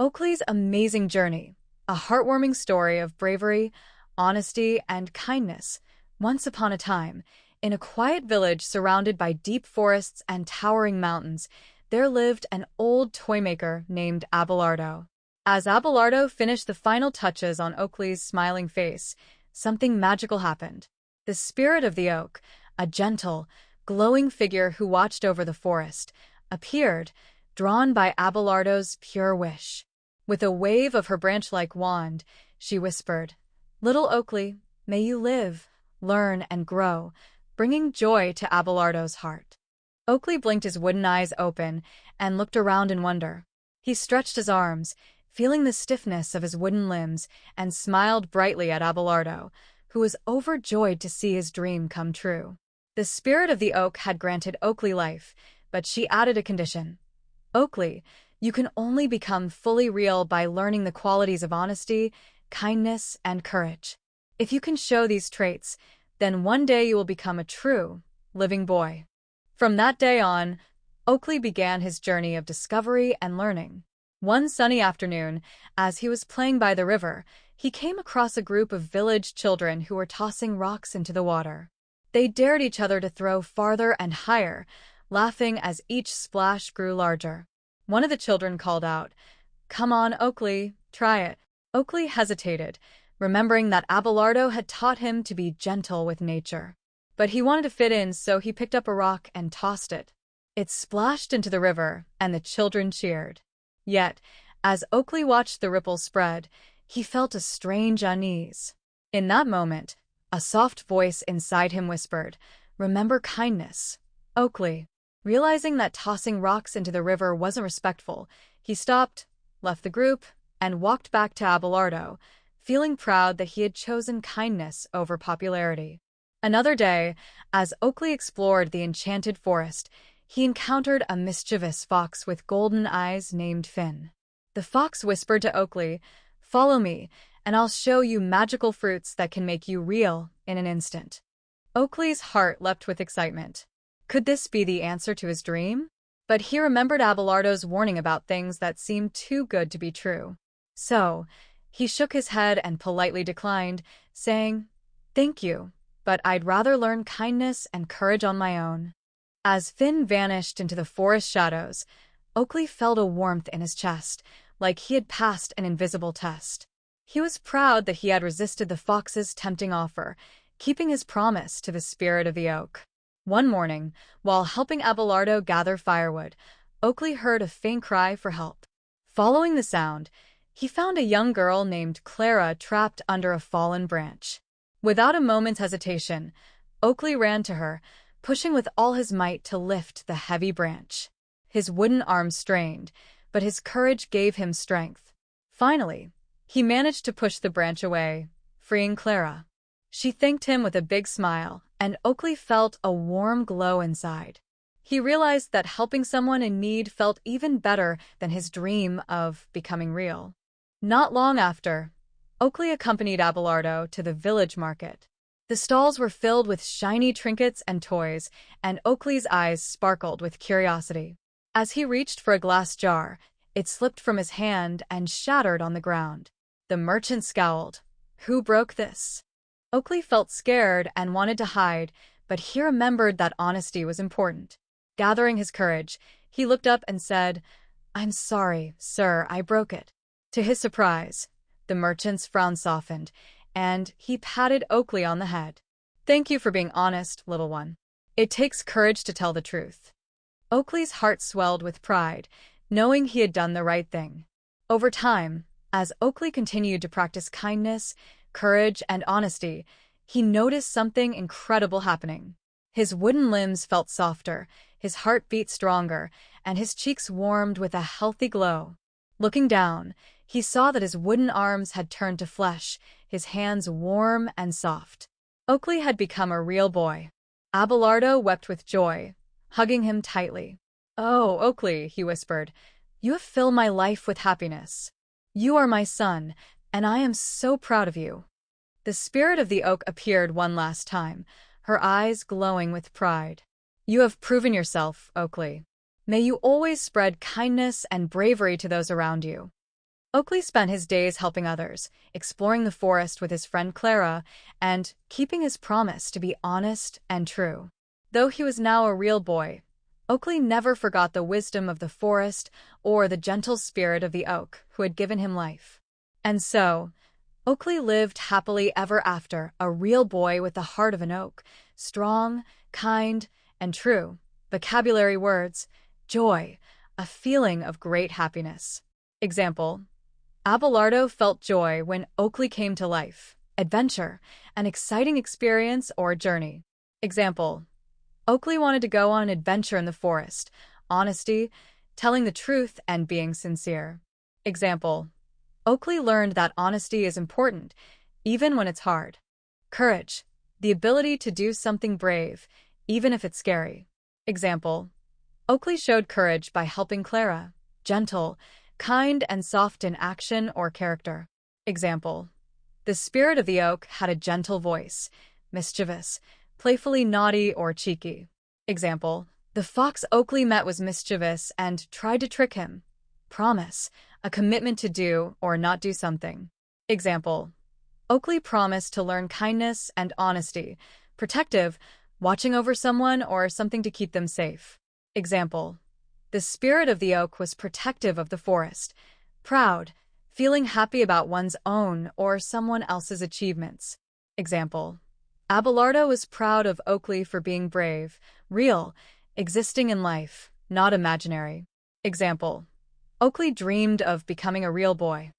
Oakley's amazing journey, a heartwarming story of bravery, honesty, and kindness. Once upon a time, in a quiet village surrounded by deep forests and towering mountains, there lived an old toymaker named Abelardo. As Abelardo finished the final touches on Oakley's smiling face, something magical happened. The spirit of the oak, a gentle, glowing figure who watched over the forest, appeared, drawn by Abelardo's pure wish. With a wave of her branch-like wand, she whispered, "Little Oakley, may you live, learn, and grow," bringing joy to Abelardo's heart. Oakley blinked his wooden eyes open and looked around in wonder. He stretched his arms, feeling the stiffness of his wooden limbs, and smiled brightly at Abelardo, who was overjoyed to see his dream come true. The spirit of the oak had granted Oakley life, but she added a condition. "Oakley, you can only become fully real by learning the qualities of honesty, kindness, and courage. If you can show these traits, then one day you will become a true, living boy." From that day on, Oakley began his journey of discovery and learning. One sunny afternoon, as he was playing by the river, he came across a group of village children who were tossing rocks into the water. They dared each other to throw farther and higher, laughing as each splash grew larger. One of the children called out, "Come on, Oakley, try it." Oakley hesitated, remembering that Abelardo had taught him to be gentle with nature. But he wanted to fit in, so he picked up a rock and tossed it. It splashed into the river, and the children cheered. Yet, as Oakley watched the ripples spread, he felt a strange unease. In that moment, a soft voice inside him whispered, "Remember kindness, Oakley." Realizing that tossing rocks into the river wasn't respectful, he stopped, left the group, and walked back to Abelardo, feeling proud that he had chosen kindness over popularity. Another day, as Oakley explored the enchanted forest, he encountered a mischievous fox with golden eyes named Finn. The fox whispered to Oakley, "Follow me, and I'll show you magical fruits that can make you real in an instant." Oakley's heart leapt with excitement. Could this be the answer to his dream? But he remembered Abelardo's warning about things that seemed too good to be true. So, he shook his head and politely declined, saying, "Thank you, but I'd rather learn kindness and courage on my own." As Finn vanished into the forest shadows, Oakley felt a warmth in his chest, like he had passed an invisible test. He was proud that he had resisted the fox's tempting offer, keeping his promise to the spirit of the oak. One morning, while helping Abelardo gather firewood, Oakley heard a faint cry for help. Following the sound, he found a young girl named Clara trapped under a fallen branch. Without a moment's hesitation, Oakley ran to her, pushing with all his might to lift the heavy branch. His wooden arms strained, but his courage gave him strength. Finally, he managed to push the branch away, freeing Clara. She thanked him with a big smile, and Oakley felt a warm glow inside. He realized that helping someone in need felt even better than his dream of becoming real. Not long after, Oakley accompanied Abelardo to the village market. The stalls were filled with shiny trinkets and toys, and Oakley's eyes sparkled with curiosity. As he reached for a glass jar, it slipped from his hand and shattered on the ground. The merchant scowled. "Who broke this?" Oakley felt scared and wanted to hide, but he remembered that honesty was important. Gathering his courage, he looked up and said, "I'm sorry, sir, I broke it." To his surprise, the merchant's frown softened, and he patted Oakley on the head. "Thank you for being honest, little one. It takes courage to tell the truth." Oakley's heart swelled with pride, knowing he had done the right thing. Over time, as Oakley continued to practice kindness, courage, and honesty, he noticed something incredible happening. His wooden limbs felt softer, his heart beat stronger, and his cheeks warmed with a healthy glow. Looking down, he saw that his wooden arms had turned to flesh, his hands warm and soft. Oakley had become a real boy. Abelardo wept with joy, hugging him tightly. "Oh, Oakley," he whispered, "you have filled my life with happiness. You are my son, and I am so proud of you." The spirit of the oak appeared one last time, her eyes glowing with pride. "You have proven yourself, Oakley. May you always spread kindness and bravery to those around you." Oakley spent his days helping others, exploring the forest with his friend Clara, and keeping his promise to be honest and true. Though he was now a real boy, Oakley never forgot the wisdom of the forest or the gentle spirit of the oak who had given him life. And so, Oakley lived happily ever after, a real boy with the heart of an oak, strong, kind, and true. Vocabulary words: joy, a feeling of great happiness. Example: Abelardo felt joy when Oakley came to life. Adventure, an exciting experience or journey. Example: Oakley wanted to go on an adventure in the forest. Honesty, telling the truth and being sincere. Example: Oakley learned that honesty is important, even when it's hard. Courage, the ability to do something brave, even if it's scary. Example: Oakley showed courage by helping Clara. Gentle, kind and soft in action or character. Example: the spirit of the oak had a gentle voice, mischievous, playfully naughty or cheeky. Example: the fox Oakley met was mischievous and tried to trick him. Promise, a commitment to do or not do something. Example: Oakley promised to learn kindness and honesty. Protective, watching over someone or something to keep them safe. Example: the spirit of the oak was protective of the forest. Proud, feeling happy about one's own or someone else's achievements. Example: Abelardo was proud of Oakley for being brave, real, existing in life, not imaginary. Example: Oakley dreamed of becoming a real boy.